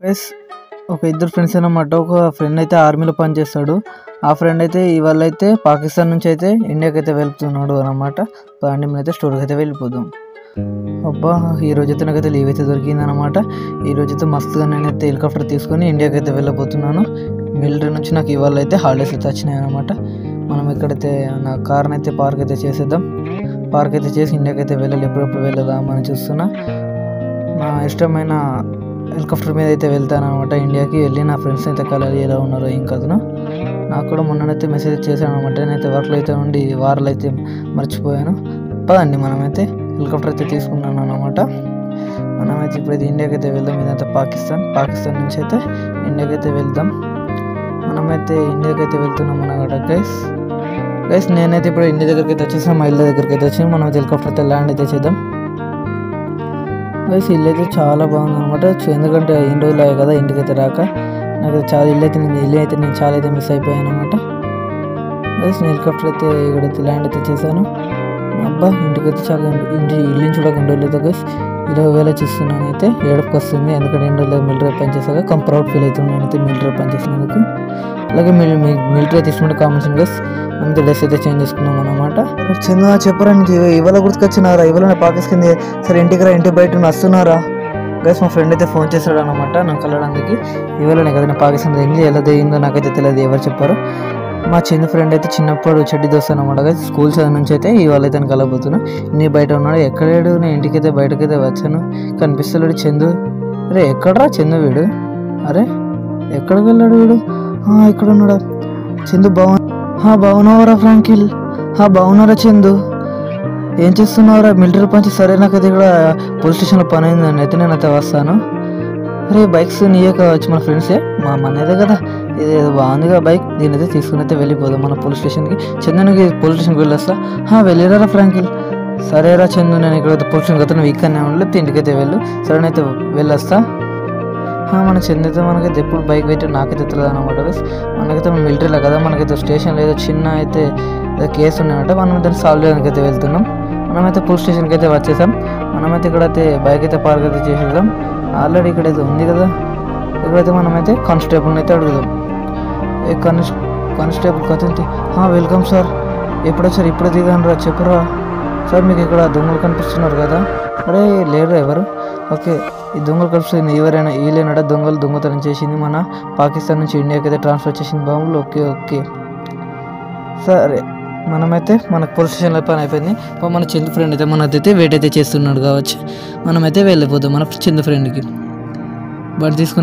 Guys ఒక ఇద్దరు friends అన్నమాట. ఒక ఫ్రెండ్ అయితే ఆర్మీలో పనిచేస్తాడు. ఆ ఫ్రెండ్ అయితే ఇవాళ అయితే పాకిస్తాన్ నుంచి అయితే ఇండియాకి అయితే వెళ్తున్నాడు అనమాట. దాన్ని అయితే స్టోర్కి అయితే వెళ్ళిపోదాం. అబ్బా ఈ రోజైతే నాకైతే లీవ్ అయితే దొరికింది అనమాట. ఈ రోజైతే మస్తుగా నేనైతే హెలికాప్టర్ తీసుకొని ఇండియాకి అయితే వెళ్ళబోతున్నాను. మిలిటరీ నుంచి నాకు ఇవాళ అయితే హాలిడేస్ అయితే వచ్చినాయి అనమాట. మనం ఇక్కడైతే నా కార్ని అయితే పార్క్ అయితే చేసేద్దాం. పార్క్ అయితే చేసి ఇండియాకి అయితే వెళ్ళాలి. ఎప్పుడెప్పుడు వెళ్దామని చూస్తున్నా. నా ఇష్టమైన హెలికాప్టర్ మీద అయితే వెళ్తాను అనమాట. ఇండియాకి వెళ్ళి నా ఫ్రెండ్స్ అయితే కలవాలి, ఎలా ఉన్నారో ఏం కదను. నాకు కూడా మొన్ననైతే మెసేజ్ చేశాను అనమాట. నేనైతే వర్క్లో అయితే ఉండి వారాలు అయితే మర్చిపోయాను. పదండి మనమైతే హెలికాప్టర్ అయితే తీసుకున్నాను అనమాట. మనమైతే ఇప్పుడైతే ఇండియాకి అయితే వెళ్దాం. ఇదంతా పాకిస్తాన్ నుంచి అయితే ఇండియాకి అయితే వెళ్దాం. మనమైతే ఇండియాకి అయితే వెళ్తున్నాం అన్నమాట. గైస్ నేనైతే ఇప్పుడు ఇండియా దగ్గరికి అయితే వచ్చేసాను. మా ఇల్లు దగ్గరికి అయితే వచ్చి మనం హెలికాప్టర్ అయితే ల్యాండ్ అయితే చేద్దాం. గైస్ ఇల్లు అయితే చాలా బాగుంది అనమాట. ఎందుకంటే ఎన్ని రోజులు అయ్యాయి కదా ఇంటికి అయితే రాక. నాకు చాలా ఇల్లు అయితే నేను చాలా అయితే మిస్ అయిపోయాను అనమాట. గైస్ నేను హెలికాప్టర్ అయితే ఇక్కడైతే ల్యాండ్ అయితే చేశాను. అబ్బా ఇంటికి అయితే చాలా ఇల్లు చూడక 2 రోజులు అయితే గైస్ 20,000 చూస్తున్నాను. అయితే ఏడుపుకి వస్తుంది. ఎందుకంటే 2 రోజులు మిలిటరీ పనిచేసాక ప్రౌడ్ ఫీల్ అవుతుంది నేనైతే మిలిటరీ పనిచేసినందుకు. అలాగే మిలిటరీ తీసుకుంటే కామెంట్స్ గైస్ అంతే డ్రెస్ అయితే చేంజ్ చేసుకున్నాం అనమాట. చందు చెప్పరా నీకు ఇవాళ గుర్తుకొచ్చినారా? ఇవాళ నా పాకిస్తాన్ సరే ఇంటికి రా, ఇంటి బయట వస్తున్నారా? గైస్ మా ఫ్రెండ్ అయితే ఫోన్ చేశాడు అనమాట నాకు కలవడానికి. ఇవాళనే కదా నా పాకిస్తాన్ ఎలా దిగిందో నాకైతే తెలియదు, ఎవరు చెప్పారు. మా చిన్న ఫ్రెండ్ అయితే చిన్నప్పుడు చెడ్డి దోస్తు అనమాట. స్కూల్ చదువు నుంచి అయితే ఇవాళ అయితే కలబోతున్నా. నీ బయట ఉన్నాడు, ఎక్కడాడు? నేను ఇంటికైతే బయటకైతే వచ్చాను, కనిపిస్తలేడు చందు. అరే ఎక్కడరా చందు వీడు? అరే ఎక్కడికి వెళ్ళాడు వీడు? ఇక్కడ ఉన్నాడా చందు? బాగున్నావరా ఫ్రాంకిల్? బాగున్నారా చందు? ఏం చేస్తున్నావురా? మిలిటరీ పంచి సరే నాకైతే ఇక్కడ పోలీస్ స్టేషన్లో పని అయిందని అయితే నేనైతే వస్తాను. అరే బైక్స్ నీయే కావచ్చు, మన ఫ్రెండ్సే, మనదే కదా. ఇది బాగుందిగా బైక్, దీని అయితే తీసుకుని అయితే వెళ్ళిపోదాం మన పోలీస్ స్టేషన్కి. చందునికి పోలీస్ స్టేషన్కి వెళ్ళొస్తా. వెళ్ళిరారా ఫ్రాంకిల్? సరేరా చందు, నేను ఇక్కడ పోలీస్ స్టేషన్కి అయితే వీక్ అనే ఉండలేదు, ఇంటికైతే వెళ్ళు. సరేనైతే వెళ్ళొస్తా. మన చందు అయితే మనకైతే ఎప్పుడు బైక్ పెట్టి నాకైతే తెలియదు అనమాట. మనకైతే మిలిటరీలో కదా, మనకైతే స్టేషన్లో ఏదో చిన్న అయితే ఏదో కేసు ఉన్నాయంట. మనం దాన్ని సాల్వ్ చేయడానికి అయితే వెళ్తున్నాం. మనమైతే పోలీస్ స్టేషన్కి అయితే వచ్చేసాం. మనమైతే ఇక్కడైతే బైక్ అయితే పార్క్ అయితే చేసేద్దాం. ఆల్రెడీ ఇక్కడైతే ఉంది కదా, ఇక్కడైతే మనమైతే కానిస్టేబుల్ని అయితే అడుగుదాం. ఏ కానిస్టేబుల్ కథంతి. వెల్కమ్ సార్, ఎప్పుడు వచ్చారు? ఇప్పుడే దిగాను రా, చెప్పురా సార్. మీకు ఇక్కడ దొంగలు కనిపిస్తున్నారు కదా? అరే లేరు ఎవరు? ఓకే, ఈ దొంగలు కనిపిస్తుంది ఎవరైనా వీళ్ళేనట దొంగతనం చేసింది మన పాకిస్తాన్ నుంచి ఇండియాకి అయితే ట్రాన్స్ఫర్ చేసింది బాంబులు. ఓకే సరే, మనమైతే మనకు పోలీస్ స్టేషన్లో పని అయిపోయింది. మన చందు ఫ్రెండ్ అయితే మనదైతే వెయిట్ అయితే చేస్తున్నాడు కావచ్చు. మనమైతే వెళ్ళిపోదాం మన చందు ఫ్రెండ్కి. బట్ తీసుకుని